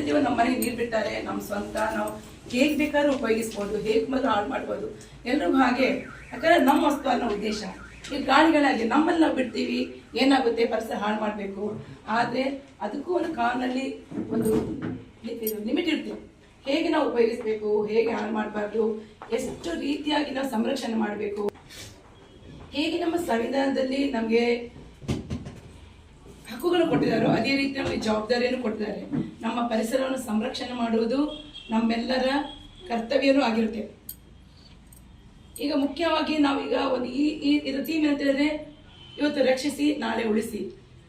ಪ್ರತಿಯೊಂದು ನಮ್ಮ ಮನೆಗೆ ನೀರು ಬಿಡ್ತಾರೆ, ನಮ್ಮ ಸ್ವಂತ ನಾವು ಹೇಗೆ ಬೇಕಾದ್ರೂ ಉಪಯೋಗಿಸ್ಬೋದು, ಹೇಗೆ ಮೊದಲು ಹಾಳು ಮಾಡ್ಬೋದು ಎಲ್ರಿಗೂ ಹಾಗೆ. ಯಾಕಂದರೆ ನಮ್ಮ ವಸ್ತು ಅನ್ನೋ ಉದ್ದೇಶ. ಈ ಗಾಳಿಗಳಾಗಿ ನಮ್ಮಲ್ಲಿ ನಾವು ಬಿಡ್ತೀವಿ, ಏನಾಗುತ್ತೆ ಪರಿಸರ ಹಾಳು ಮಾಡಬೇಕು. ಆದರೆ ಅದಕ್ಕೂ ಒಂದು ಕಾನಲ್ಲಿ ಒಂದು ಲಿಮಿಟ್ ಇರ್ತೀವಿ. ಹೇಗೆ ನಾವು ಉಪಯೋಗಿಸ್ಬೇಕು, ಹೇಗೆ ಹಾಳು ಮಾಡಬಾರ್ದು, ಎಷ್ಟು ರೀತಿಯಾಗಿ ನಾವು ಸಂರಕ್ಷಣೆ ಮಾಡಬೇಕು, ಹೇಗೆ ನಮ್ಮ ಸಂವಿಧಾನದಲ್ಲಿ ನಮಗೆ ಹಕ್ಕುಗಳು ಕೊಟ್ಟಿದ್ದಾರೋ ಅದೇ ರೀತಿ ನಮಗೆ ಜವಾಬ್ದಾರಿಯನ್ನು ಕೊಟ್ಟಿದ್ದಾರೆ. ನಮ್ಮ ಪರಿಸರವನ್ನು ಸಂರಕ್ಷಣೆ ಮಾಡುವುದು ನಮ್ಮೆಲ್ಲರ ಕರ್ತವ್ಯವೂ ಆಗಿರುತ್ತೆ. ಈಗ ಮುಖ್ಯವಾಗಿ ನಾವೀಗ ಒಂದು ಇದರ ಥೀಮ್ ಅಂತ ಹೇಳಿದ್ರೆ ಇವತ್ತು ರಕ್ಷಿಸಿ ನಾಳೆ ಉಳಿಸಿ.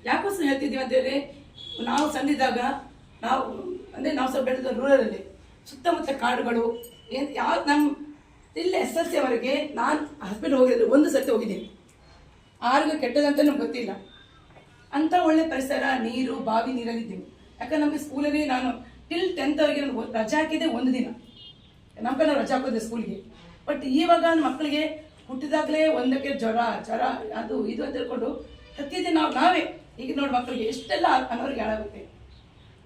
ಯಾಕೋಸ್ಕರ ಹೇಳ್ತಿದ್ದೀವಿ ಅಂತ ಹೇಳಿದ್ರೆ, ನಾವು ಸಣ್ಣಿದ್ದಾಗ ನಾವು ನಾವು ಸ್ವಲ್ಪ ಬೆಳೆದ ರೂರಲಲ್ಲಿ ಸುತ್ತಮುತ್ತ ಕಾಡುಗಳು ಯಾವ್ದು ನಮ್ಮ ಇಲ್ಲಿ SSLC ವರೆಗೆ ನಾನು ಹಸ್ಬೆಂಡ್ ಹೋಗಿರೋದು ಒಂದು ಸರ್ತಿ ಹೋಗಿದ್ದೀನಿ. ಆರೋಗ್ಯ ಕೆಟ್ಟದಂತ ನಮ್ಗೆ ಗೊತ್ತಿಲ್ಲ. ಅಂಥ ಒಳ್ಳೆ ಪರಿಸರ, ನೀರು, ಬಾವಿ ನೀರಲ್ಲಿದ್ದೀವಿ. ಯಾಕಂದ್ರೆ ನಮಗೆ ಸ್ಕೂಲಲ್ಲಿ ನಾನು ಟಿಲ್ 10th ವರೆಗೆ ನಾನು ರಜಾ ಹಾಕಿದ್ದೆ ಒಂದು ದಿನ. ನಮ್ಮ ಕಡೆ ರಜಾ ಹಾಕೋದೆ ಸ್ಕೂಲ್ಗೆ. ಬಟ್ ಇವಾಗ ಮಕ್ಕಳಿಗೆ ಹುಟ್ಟಿದಾಗಲೇ ಒಂದಕ್ಕೆ ಜ್ವರ ಅದು ಇದು ಅಂತ ಹೇಳ್ಕೊಂಡು ಪ್ರತಿದಿನ ನಾವೇ ಈಗ ನೋಡಿ ಮಕ್ಕಳಿಗೆ ಎಷ್ಟೆಲ್ಲ ಅನಾರೋಗ್ಯ ಹಾಳಾಗುತ್ತೆ.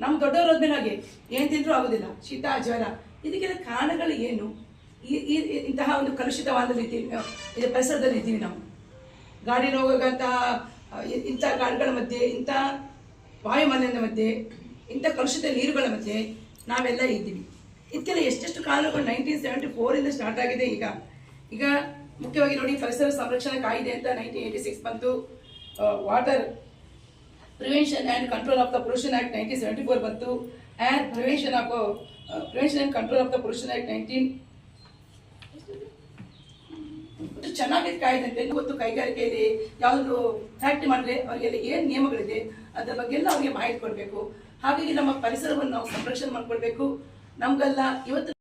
ನಮ್ಮ ದೊಡ್ಡವರು ಹೋದ್ಮೇಲೆ ಹಾಗೆ ಏನು ತಿಂದರೂ ಆಗೋದಿಲ್ಲ, ಶೀತ ಜ್ವರ. ಇದಕ್ಕೆಲ್ಲ ಕಾರಣಗಳು ಏನು? ಇಂತಹ ಒಂದು ಕಲುಷಿತವಾದ ರೀತಿ ಇದು ಪರಿಸರದಲ್ಲಿ ಇದ್ದೀವಿ ನಾವು. ಗಾಡಿಯಲ್ಲಿ ಹೋಗೋಂತಹ ಇಂಥ ಗಾಡಿಗಳ ಮಧ್ಯೆ, ಇಂಥ ವಾಯುಮಾಲಿನ್ಯದ ಮಧ್ಯೆ, ಇಂಥ ಕಲುಷಿತ ನೀರುಗಳ ಮಧ್ಯೆ ನಾವೆಲ್ಲ ಇದ್ದೀವಿ. ಇದಕ್ಕೆಲ್ಲ ಎಷ್ಟೆಷ್ಟು ಕಾರಣಗಳು 1974 ಸ್ಟಾರ್ಟ್ ಆಗಿದೆ. ಈಗ ಮುಖ್ಯವಾಗಿ ನೋಡಿ, ಪರಿಸರ ಸಂರಕ್ಷಣಾ ಕಾಯ್ದೆ ಅಂತ 1986 ಬಂತು. Water prevention and control of the pollution act 1974 ಬಂತು. And prevention and control of the pollution act 19 ಚೆನ್ನಾಗಿ ಕಾಯ್ದೆ ಅಂತ. ಇವತ್ತು ಕೈಗಾರಿಕೆಯಲ್ಲಿ ಯಾವುದಾದ್ರು ಫ್ಯಾಕ್ಟ್ರಿ ಮಾಡಿದ್ರೆ ಅವರಿಗೆಲ್ಲ ಏನು ನಿಯಮಗಳಿದೆ ಅದರ ಬಗ್ಗೆ ಎಲ್ಲ ಅವರಿಗೆ ಮಾಹಿತಿ ಕೊಡಬೇಕು. ಹಾಗಾಗಿ ನಮ್ಮ ಪರಿಸರವನ್ನು ನಾವು ಸಂರಕ್ಷಣೆ ಮಾಡ್ಕೊಳ್ಬೇಕು. ನಮಗೆಲ್ಲ ಇವತ್ತು